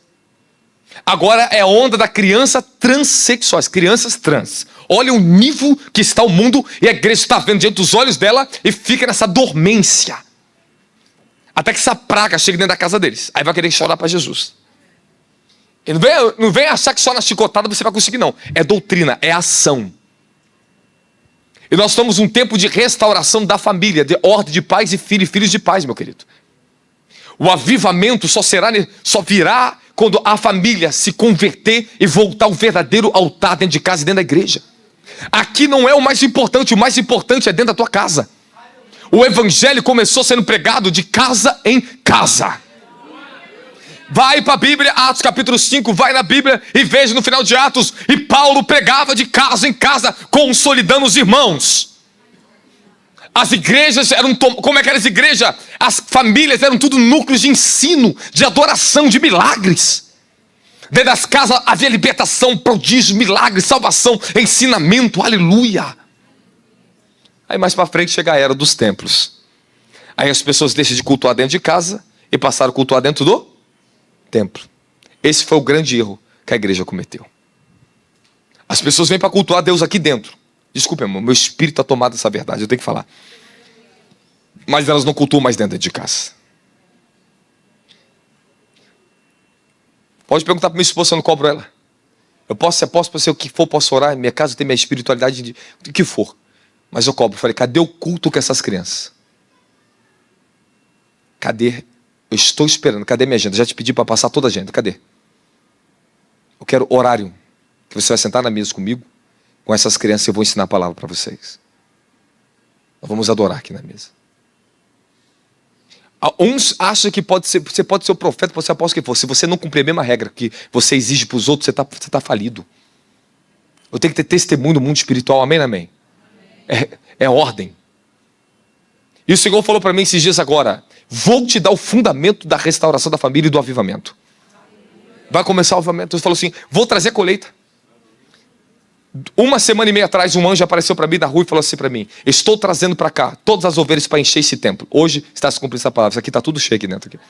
Agora é a onda da criança transexuais, crianças trans. Olha o nível que está o mundo e a igreja está vendo diante dos olhos dela e fica nessa dormência. Até que essa praga chegue dentro da casa deles. Aí vai querer chorar para Jesus. E não vem achar que só na chicotada você vai conseguir, não. É doutrina, é ação. E nós estamos num tempo de restauração da família, de ordem de pais e filhos, filhos de pais, meu querido. O avivamento só virá quando a família se converter e voltar ao verdadeiro altar dentro de casa e dentro da igreja. Aqui não é o mais importante é dentro da tua casa. O evangelho começou sendo pregado de casa em casa. Vai para a Bíblia, Atos capítulo 5, vai na Bíblia e veja no final de Atos, e Paulo pregava de casa em casa, consolidando os irmãos. As igrejas eram, como é que eram as igrejas? As famílias eram tudo núcleos de ensino, de adoração, de milagres. Dentro das casas havia libertação, prodígio, milagres, salvação, ensinamento, aleluia. Aí mais para frente chega a era dos templos. Aí as pessoas deixam de cultuar dentro de casa e passaram a cultuar dentro do templo. Esse foi o grande erro que a igreja cometeu. As pessoas vêm para cultuar Deus aqui dentro. Desculpe, irmão, meu espírito está tomado dessa verdade, eu tenho que falar. Mas elas não cultuam mais dentro de casa. Pode perguntar para minha esposa se eu não cobro ela. Eu posso ser apóstolo, o que for, posso orar. Em minha casa tem minha espiritualidade de o que for. Mas eu cobro. Falei, cadê o culto com essas crianças? Cadê? Eu estou esperando. Cadê minha agenda? Já te pedi para passar toda a agenda. Cadê? Eu quero horário. Que você vai sentar na mesa comigo. Com essas crianças eu vou ensinar a palavra para vocês. Nós vamos adorar aqui na mesa. Uns acham que você pode ser o profeta, pode ser o apóstolo que for. Se você não cumprir a mesma regra que você exige para os outros, você tá falido. Eu tenho que ter testemunho do mundo espiritual, amém, amém? É ordem. E o Senhor falou para mim esses dias agora, vou te dar o fundamento da restauração da família e do avivamento. Vai começar o avivamento. Ele falou assim, vou trazer a colheita. 1 semana e meia atrás, um anjo apareceu para mim na rua e falou assim para mim, estou trazendo para cá todas as ovelhas para encher esse templo. Hoje está se cumprindo essa palavra. Isso aqui está tudo cheio aqui dentro. Aqui.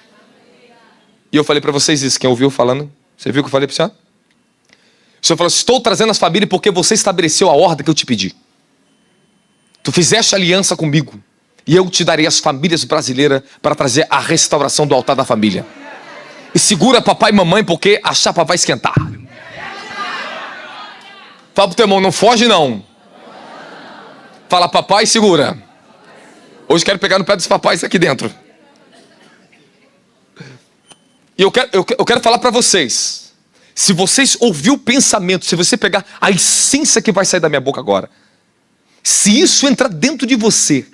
E eu falei para vocês isso. Quem ouviu falando? Você viu o que eu falei para o senhor? O senhor falou, estou trazendo as famílias porque você estabeleceu a ordem que eu te pedi. Tu fizeste aliança comigo. E eu te darei as famílias brasileiras para trazer a restauração do altar da família. E segura papai e mamãe, porque a chapa vai esquentar. Fala pro teu irmão, não foge não. Fala, papai, segura. Hoje quero pegar no pé dos papais aqui dentro. E eu quero falar para vocês. Se vocês ouvir o pensamento, se você pegar a essência que vai sair da minha boca agora, se isso entrar dentro de você,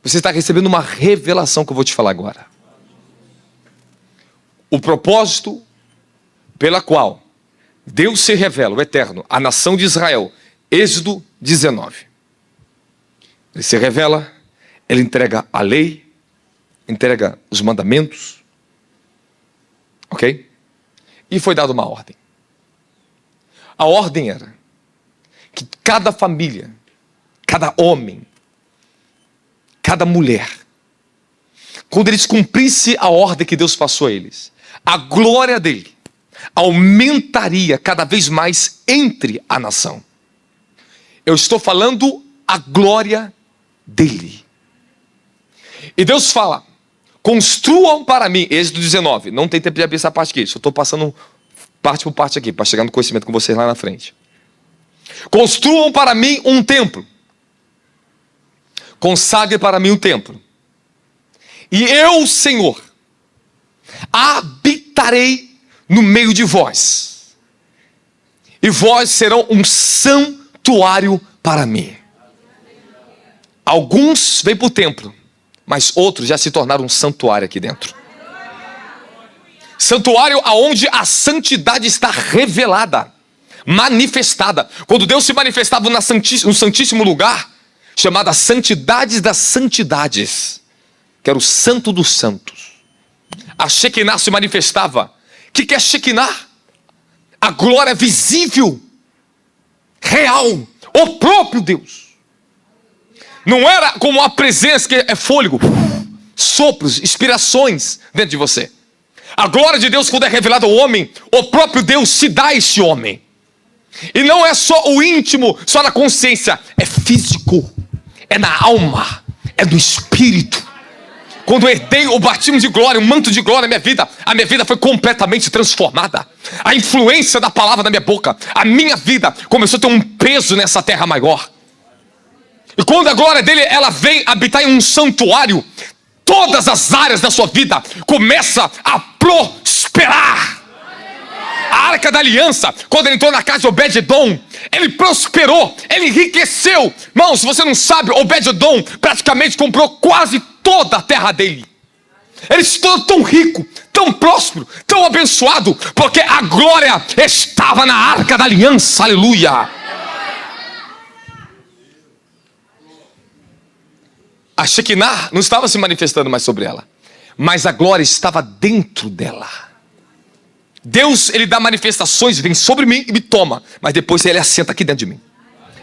você está recebendo uma revelação que eu vou te falar agora. O propósito pela qual Deus se revela, o Eterno, à nação de Israel, Êxodo 19. Ele se revela, ele entrega a lei, entrega os mandamentos, ok? E foi dada uma ordem. A ordem era que cada família, cada homem, cada mulher, quando eles cumprissem a ordem que Deus passou a eles, a glória dele aumentaria cada vez mais entre a nação. Eu estou falando a glória dele. E Deus fala: construam para mim, Êxodo 19. Não tem tempo de abrir essa parte aqui, só estou passando parte por parte aqui, para chegar no conhecimento com vocês lá na frente. Construam para mim um templo. Consagre para mim um templo. E eu, Senhor, habitarei no meio de vós. E vós serão um santuário para mim. Alguns vêm para o templo, mas outros já se tornaram um santuário aqui dentro. Santuário aonde a santidade está revelada, manifestada. Quando Deus se manifestava no santíssimo lugar, chamada Santidades das Santidades, que era o Santo dos Santos, a Shekinah se manifestava. O que é Shekinah? A glória visível, real, o próprio Deus. Não era como a presença que é fôlego, sopros, inspirações dentro de você. A glória de Deus, quando é revelada ao homem, o próprio Deus se dá a esse homem. E não é só o íntimo, só na consciência, é físico, é na alma, é no espírito. Quando eu herdei o batismo de glória, o manto de glória na minha vida, a minha vida foi completamente transformada. A influência da palavra na minha boca, a minha vida começou a ter um peso nessa terra maior. E quando a glória dele, ela vem habitar em um santuário, todas as áreas da sua vida começam a prosperar. A Arca da Aliança, quando ele entrou na casa de Obed-edom, ele prosperou, ele enriqueceu. Irmão, se você não sabe, Obed-edom praticamente comprou quase toda a terra dele. Ele se tornou tão rico, tão próspero, tão abençoado, porque a glória estava na Arca da Aliança. Aleluia. A Shekinah não estava se manifestando mais sobre ela, mas a glória estava dentro dela. Deus, ele dá manifestações, vem sobre mim e me toma, mas depois ele assenta aqui dentro de mim.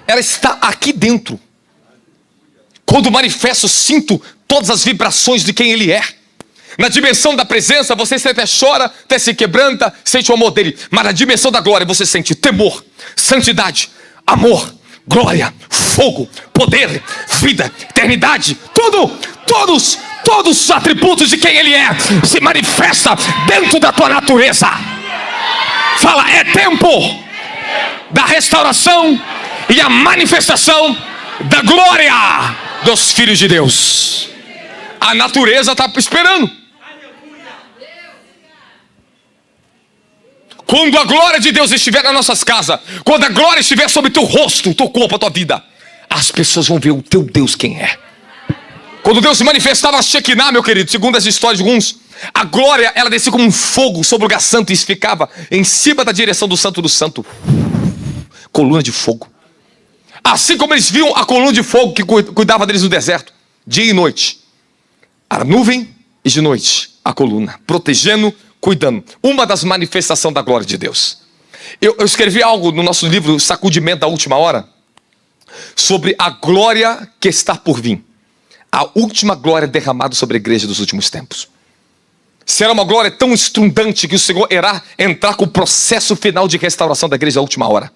Ela está aqui dentro. Quando manifesto, sinto todas as vibrações de quem ele é. Na dimensão da presença, você até chora, até se quebranta, sente o amor dele. Mas na dimensão da glória, você sente temor, santidade, amor, glória, fogo, poder, vida, eternidade. Todos os atributos de quem ele é se manifesta dentro da tua natureza. Fala, é tempo da restauração e a manifestação da glória dos filhos de Deus. A natureza está esperando. Quando a glória de Deus estiver nas nossas casas, quando a glória estiver sobre teu rosto, teu corpo, a tua vida, as pessoas vão ver o teu Deus quem é. Quando Deus se manifestava a Shekinah, meu querido, segundo as histórias de alguns, a glória, ela descia como um fogo sobre o lugar santo e ficava em cima da direção do Santo do Santo. Coluna de fogo. Assim como eles viam a coluna de fogo que cuidava deles no deserto, dia e noite. A nuvem e de noite a coluna, protegendo, cuidando. Uma das manifestações da glória de Deus. Eu escrevi algo no nosso livro Sacudimento da Última Hora sobre a glória que está por vir. A última glória derramada sobre a igreja dos últimos tempos. Será uma glória tão estrondante que o Senhor irá entrar com o processo final de restauração da igreja da última hora.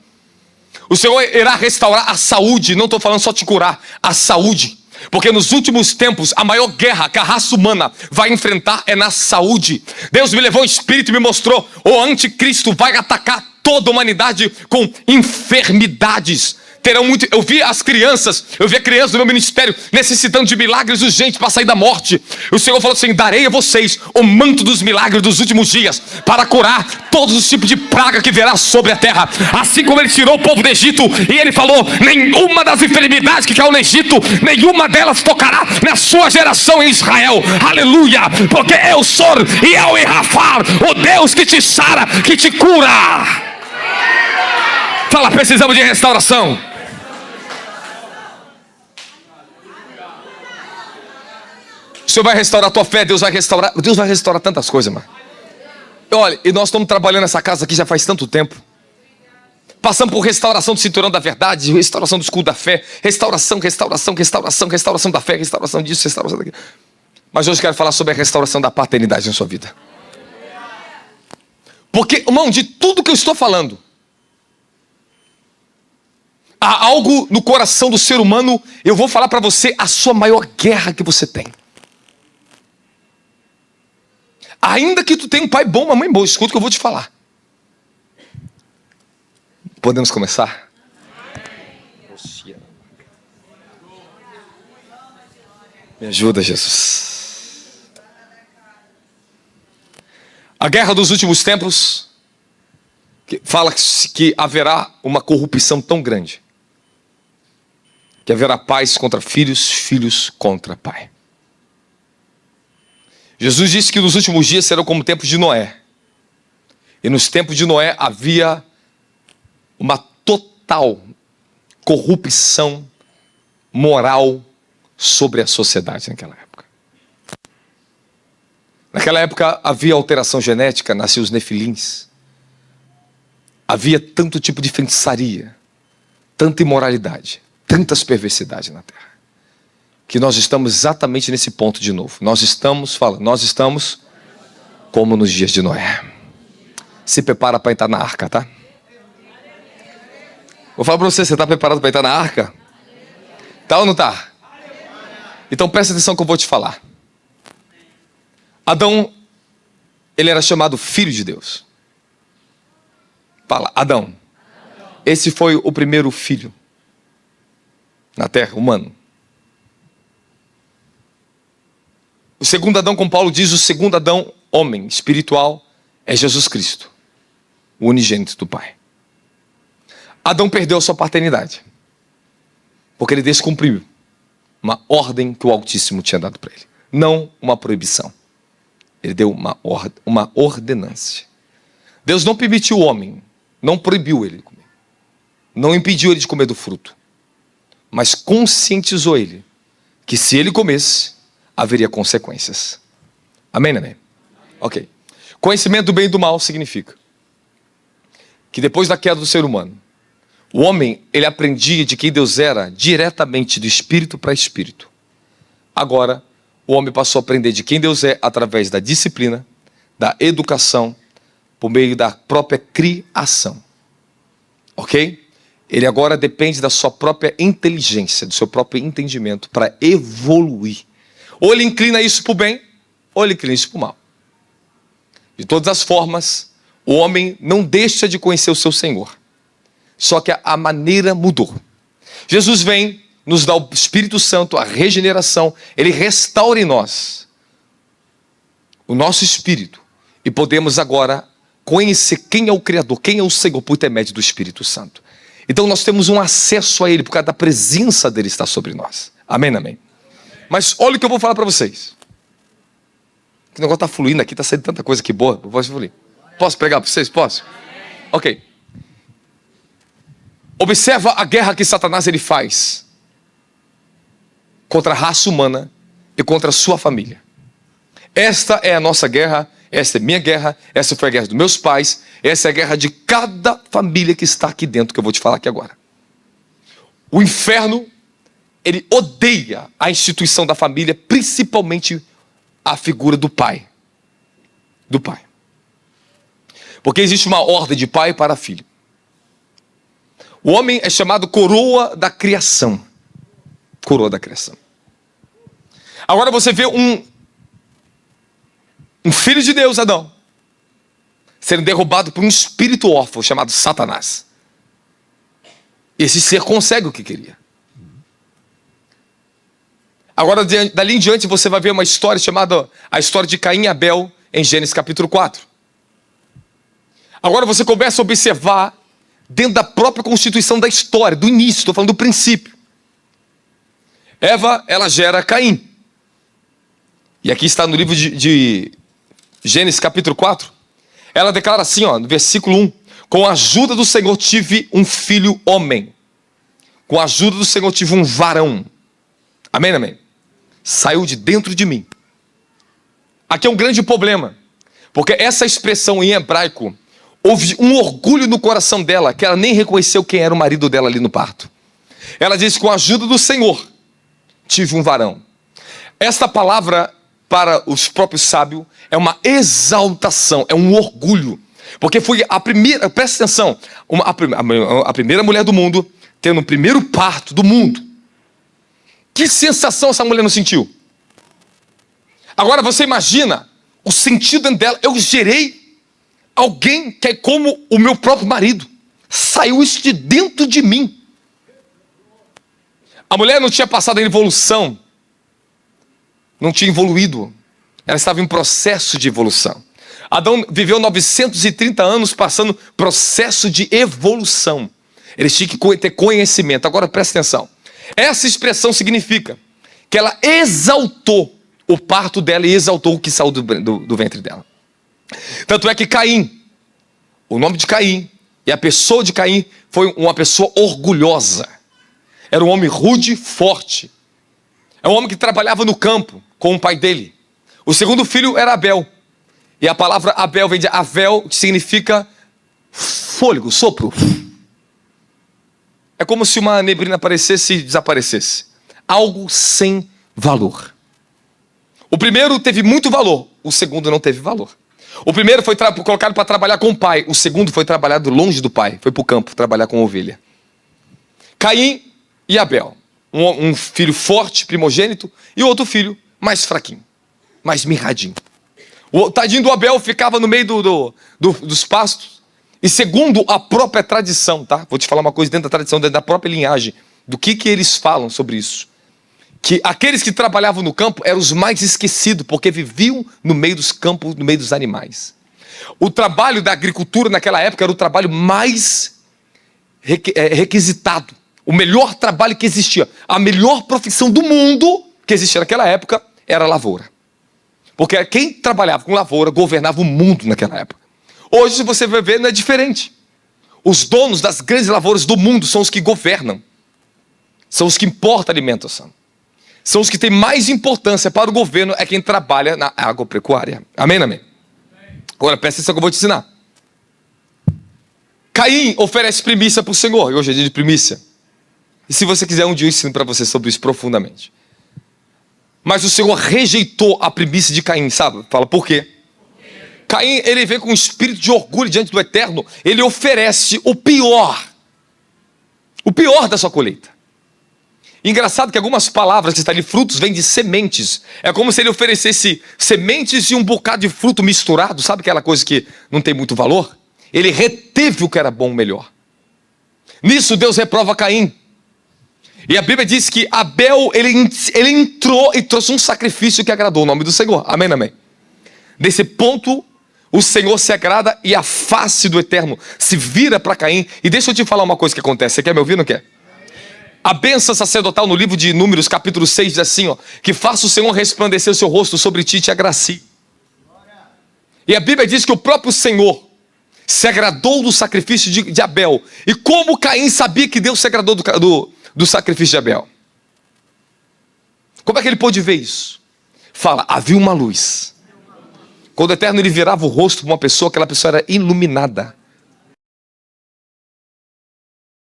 O Senhor irá restaurar a saúde, não estou falando só te curar, a saúde. Porque nos últimos tempos, a maior guerra que a raça humana vai enfrentar é na saúde. Deus me levou um espírito e me mostrou: o anticristo vai atacar toda a humanidade com enfermidades. Terão muito. Eu vi a crianças do meu ministério necessitando de milagres urgentes para sair da morte. O Senhor falou assim: darei a vocês o manto dos milagres dos últimos dias, para curar todos os tipos de praga que virá sobre a terra. Assim como ele tirou o povo do Egito, e ele falou: nenhuma das enfermidades que caiu no Egito, nenhuma delas tocará na sua geração em Israel. Aleluia! Porque eu sou e eu e Rafa, o Deus que te sara, que te cura. Fala, precisamos de restauração. O Senhor vai restaurar a tua fé, Deus vai restaurar tantas coisas, mano. Olha, e nós estamos trabalhando nessa casa aqui já faz tanto tempo. Passamos por restauração do cinturão da verdade, restauração do escudo da fé, restauração da fé, restauração disso, restauração daquilo. Mas hoje eu quero falar sobre a restauração da paternidade na sua vida. Porque, irmão, de tudo que eu estou falando, há algo no coração do ser humano. Eu vou falar para você a sua maior guerra que você tem. Ainda que tu tenha um pai bom, uma mãe boa, escuta o que eu vou te falar. Podemos começar? Me ajuda, Jesus. A guerra dos últimos tempos fala que haverá uma corrupção tão grande, que haverá pais contra filhos, filhos contra pai. Jesus disse que nos últimos dias serão como tempos de Noé. E nos tempos de Noé havia uma total corrupção moral sobre a sociedade naquela época. Naquela época havia alteração genética, nasciam os nefilins. Havia tanto tipo de feitiçaria, tanta imoralidade, tantas perversidades na terra, que nós estamos exatamente nesse ponto de novo. Nós estamos como nos dias de Noé. Se prepara para entrar na arca, tá? Vou falar para você está preparado para entrar na arca? Tá ou não tá? Então presta atenção que eu vou te falar. Adão, ele era chamado filho de Deus. Fala, Adão. Esse foi o primeiro filho na terra, humano. O segundo Adão, como Paulo diz, o segundo Adão, homem, espiritual, é Jesus Cristo, o unigênito do Pai. Adão perdeu a sua paternidade, porque ele descumpriu uma ordem que o Altíssimo tinha dado para ele. Não uma proibição. Ele deu uma ordenança. Deus não permitiu o homem, não proibiu ele de comer, não impediu ele de comer do fruto, mas conscientizou ele que se ele comesse, haveria consequências. Amém, amém? Ok. Conhecimento do bem e do mal significa que depois da queda do ser humano, o homem, ele aprendia de quem Deus era diretamente do espírito para espírito. Agora, o homem passou a aprender de quem Deus é através da disciplina, da educação, por meio da própria criação. Ok? Ele agora depende da sua própria inteligência, do seu próprio entendimento para evoluir. Ou ele inclina isso para o bem, ou ele inclina isso para o mal. De todas as formas, o homem não deixa de conhecer o seu Senhor. Só que a maneira mudou. Jesus vem, nos dá o Espírito Santo, a regeneração. Ele restaura em nós o nosso espírito. E podemos agora conhecer quem é o Criador, quem é o Senhor, por intermédio do Espírito Santo. Então nós temos um acesso a Ele, por causa da presença dEle estar sobre nós. Amém, amém? Mas olha o que eu vou falar para vocês. O negócio está fluindo aqui, está saindo tanta coisa aqui boa. Eu posso fluir. Posso pregar para vocês? Posso? Ok. Observa a guerra que Satanás ele faz contra a raça humana e contra a sua família. Esta é a nossa guerra, esta é minha guerra, essa foi a guerra dos meus pais, essa é a guerra de cada família que está aqui dentro, que eu vou te falar aqui agora. O inferno, ele odeia a instituição da família, principalmente a figura do pai. Do pai. Porque existe uma ordem de pai para filho. O homem é chamado coroa da criação. Coroa da criação. Agora você vê um filho de Deus, Adão, sendo derrubado por um espírito órfão chamado Satanás. Esse ser consegue o que queria. Agora, dali em diante, você vai ver uma história chamada a história de Caim e Abel, em Gênesis capítulo 4. Agora você começa a observar, dentro da própria constituição da história, do início, estou falando do princípio. Eva, ela gera Caim. E aqui está no livro de Gênesis capítulo 4. Ela declara assim, no versículo 1. Com a ajuda do Senhor tive um filho homem. Com a ajuda do Senhor tive um varão. Amém, amém? Saiu de dentro de mim. Aqui é um grande problema. Porque essa expressão em hebraico, houve um orgulho no coração dela, que ela nem reconheceu quem era o marido dela ali no parto. Ela diz, com a ajuda do Senhor, tive um varão. Esta palavra, para os próprios sábios, é uma exaltação, é um orgulho. Porque foi a primeira, presta atenção, a primeira mulher do mundo, tendo o primeiro parto do mundo. Que sensação essa mulher não sentiu? Agora você imagina o sentido dentro dela. Eu gerei alguém que é como o meu próprio marido. Saiu isso de dentro de mim. A mulher não tinha passado a evolução. Não tinha evoluído. Ela estava em processo de evolução. Adão viveu 930 anos passando processo de evolução. Eles tinham que ter conhecimento. Agora presta atenção. Essa expressão significa que ela exaltou o parto dela e exaltou o que saiu do ventre dela. Tanto é que Caim, o nome de Caim e a pessoa de Caim foi uma pessoa orgulhosa. Era um homem rude, forte. É um homem que trabalhava no campo com o pai dele. O segundo filho era Abel. E a palavra Abel vem de Avel, que significa fôlego, sopro. É como se uma neblina aparecesse e desaparecesse. Algo sem valor. O primeiro teve muito valor, o segundo não teve valor. O primeiro foi colocado para trabalhar com o pai, o segundo foi trabalhado longe do pai, foi para o campo trabalhar com ovelha. Caim e Abel. Um filho forte, primogênito, e outro filho mais fraquinho, mais mirradinho. O tadinho do Abel ficava no meio dos pastos. E segundo a própria tradição, tá? Vou te falar uma coisa dentro da tradição, dentro da própria linhagem, do que eles falam sobre isso. Que aqueles que trabalhavam no campo eram os mais esquecidos, porque viviam no meio dos campos, no meio dos animais. O trabalho da agricultura naquela época era o trabalho mais requisitado. O melhor trabalho que existia. A melhor profissão do mundo que existia naquela época era a lavoura. Porque quem trabalhava com lavoura governava o mundo naquela época. Hoje, se você vai ver, não é diferente. Os donos das grandes lavouras do mundo são os que governam. São os que importam alimentação. São os que têm mais importância para o governo, é quem trabalha na agropecuária. Amém, amém? Agora, presta atenção que eu vou te ensinar. Caim oferece primícia para o Senhor. E hoje é dia de primícia. E se você quiser, um dia eu ensino para você sobre isso profundamente. Mas o Senhor rejeitou a primícia de Caim, sabe? Fala, por quê? Caim, ele vem com um espírito de orgulho diante do Eterno. Ele oferece o pior da sua colheita. Engraçado que algumas palavras que estão ali, frutos, vêm de sementes. É como se ele oferecesse sementes e um bocado de fruto misturado. Sabe aquela coisa que não tem muito valor? Ele reteve o que era bom, melhor. Nisso Deus reprova Caim. E a Bíblia diz que Abel, ele entrou e trouxe um sacrifício que agradou o nome do Senhor. Amém, amém? Nesse ponto, o Senhor se agrada e a face do Eterno se vira para Caim. E deixa eu te falar uma coisa que acontece. Você quer me ouvir ou não quer? A bênção sacerdotal no livro de Números, capítulo 6, diz assim, que faça o Senhor resplandecer o seu rosto sobre ti e te agracie. E a Bíblia diz que o próprio Senhor se agradou do sacrifício de Abel. E como Caim sabia que Deus se agradou do sacrifício de Abel? Como é que ele pôde ver isso? Fala, havia uma luz. Quando o Eterno ele virava o rosto para uma pessoa, aquela pessoa era iluminada.